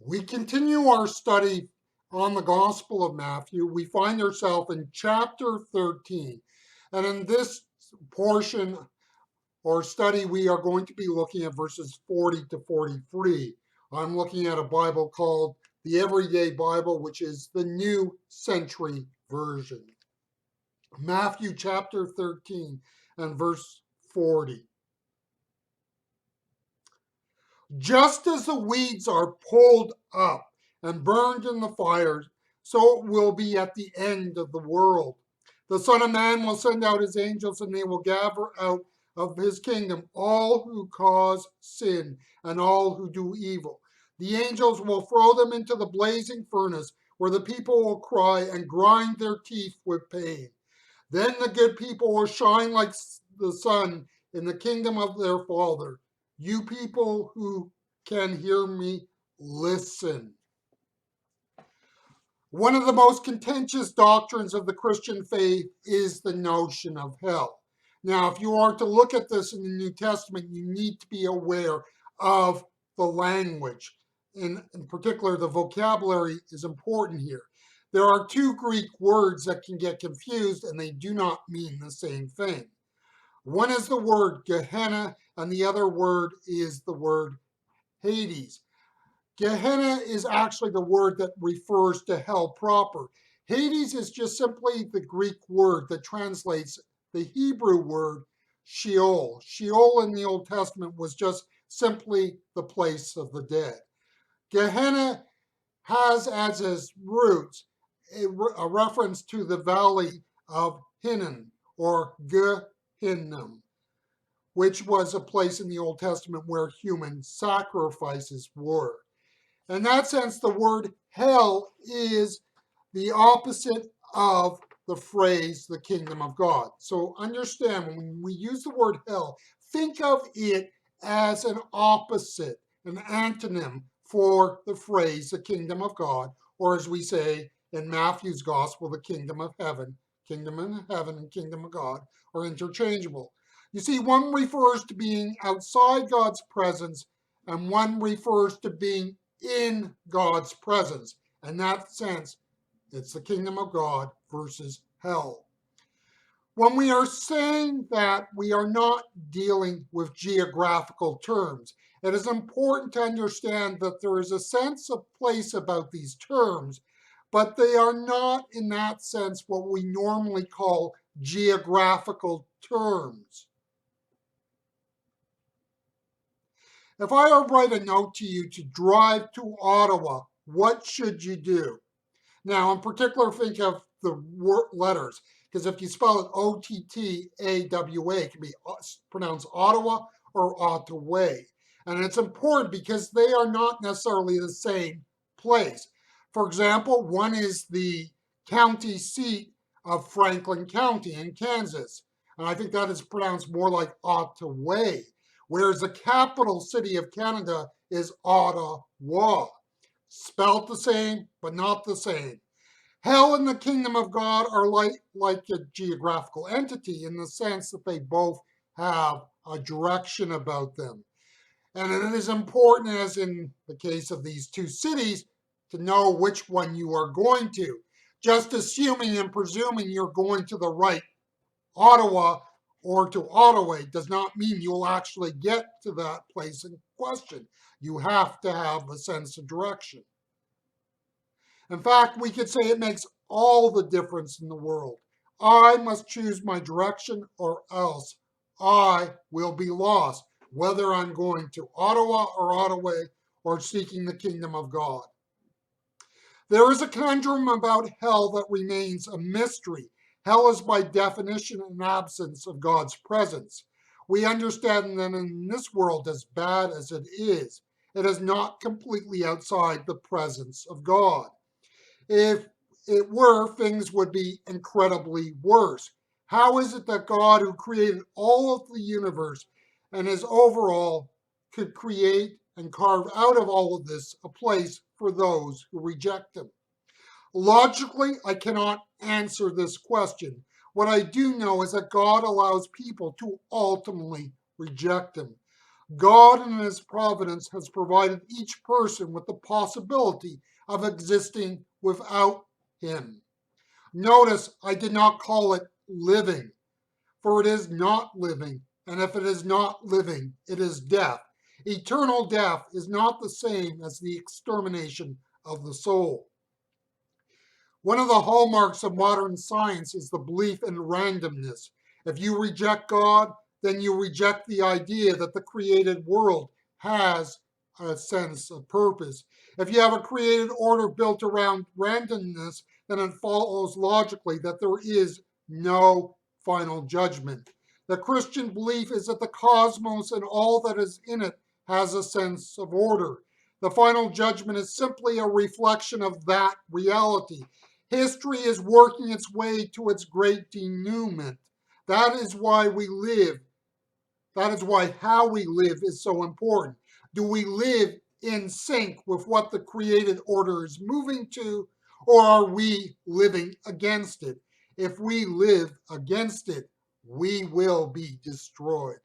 We continue our study on the Gospel of Matthew. We find ourselves in chapter 13. And in this portion or study, we are going to be looking at verses 40 to 43. I'm looking at a Bible called the Everyday Bible, which is the New Century Version. Matthew chapter 13 and verse 40. Just as the weeds are pulled up and burned in the fire, so it will be at the end of the world. The Son of Man will send out his angels, and they will gather out of his kingdom all who cause sin and all who do evil. The angels will throw them into the blazing furnace, where the people will cry and grind their teeth with pain. Then the good people will shine like the sun in the kingdom of their Father. You people who can hear me, listen. One of the most contentious doctrines of the Christian faith is the notion of hell. Now, if you are to look at this in the New Testament, you need to be aware of the language. In particular, the vocabulary is important here. There are two Greek words that can get confused, and they do not mean the same thing. One is the word Gehenna, and the other word is the word Hades. Gehenna is actually the word that refers to hell proper. Hades is just simply the Greek word that translates the Hebrew word Sheol. Sheol in the Old Testament was just simply the place of the dead. Gehenna has as its roots a reference to the valley of Hinnom or Gehinnom, which was a place in the Old Testament where human sacrifices were. In that sense, the word hell is the opposite of the phrase the kingdom of God. So understand, when we use the word hell, think of it as an opposite, an antonym for the phrase the kingdom of God, or as we say in Matthew's gospel, the kingdom of heaven. Kingdom of heaven and kingdom of God are interchangeable. You see, one refers to being outside God's presence, and one refers to being in God's presence. In that sense, it's the kingdom of God versus hell. When we are saying that, we are not dealing with geographical terms. It is important to understand that there is a sense of place about these terms, but they are not, in that sense, what we normally call geographical terms. If I write a note to you to drive to Ottawa, what should you do? Now, in particular, think of the letters, because if you spell it O-T-T-A-W-A, it can be pronounced Ottawa or Ottawa. And it's important because they are not necessarily the same place. For example, one is the county seat of Franklin County in Kansas, and I think that is pronounced more like Ottawa, whereas the capital city of Canada is Ottawa. Spelt the same, but not the same. Hell and the kingdom of God are like a geographical entity in the sense that they both have a direction about them. And it is important, as in the case of these two cities, to know which one you are going to. Just assuming and presuming you're going to the right Ottawa or to Ottawa does not mean you'll actually get to that place in question. You have to have a sense of direction. In fact, we could say it makes all the difference in the world. I must choose my direction or else I will be lost, whether I'm going to Ottawa or seeking the kingdom of God. There is a conundrum about hell that remains a mystery. Hell is by definition an absence of God's presence. We understand that in this world, as bad as it is not completely outside the presence of God. If it were, things would be incredibly worse. How is it that God, who created all of the universe and is overall, could create and carve out of all of this a place for those who reject him? Logically, I cannot answer this question. What I do know is that God allows people to ultimately reject him. God in his providence has provided each person with the possibility of existing without him. Notice I did not call it living, for it is not living, and if it is not living, it is death. Eternal death is not the same as the extermination of the soul. One of the hallmarks of modern science is the belief in randomness. If you reject God, then you reject the idea that the created world has a sense of purpose. If you have a created order built around randomness, then it follows logically that there is no final judgment. The Christian belief is that the cosmos and all that is in it has a sense of order. The final judgment is simply a reflection of that reality. History is working its way to its great denouement. That is why we live. That is why how we live is so important. Do we live in sync with what the created order is moving to, or are we living against it? If we live against it, we will be destroyed.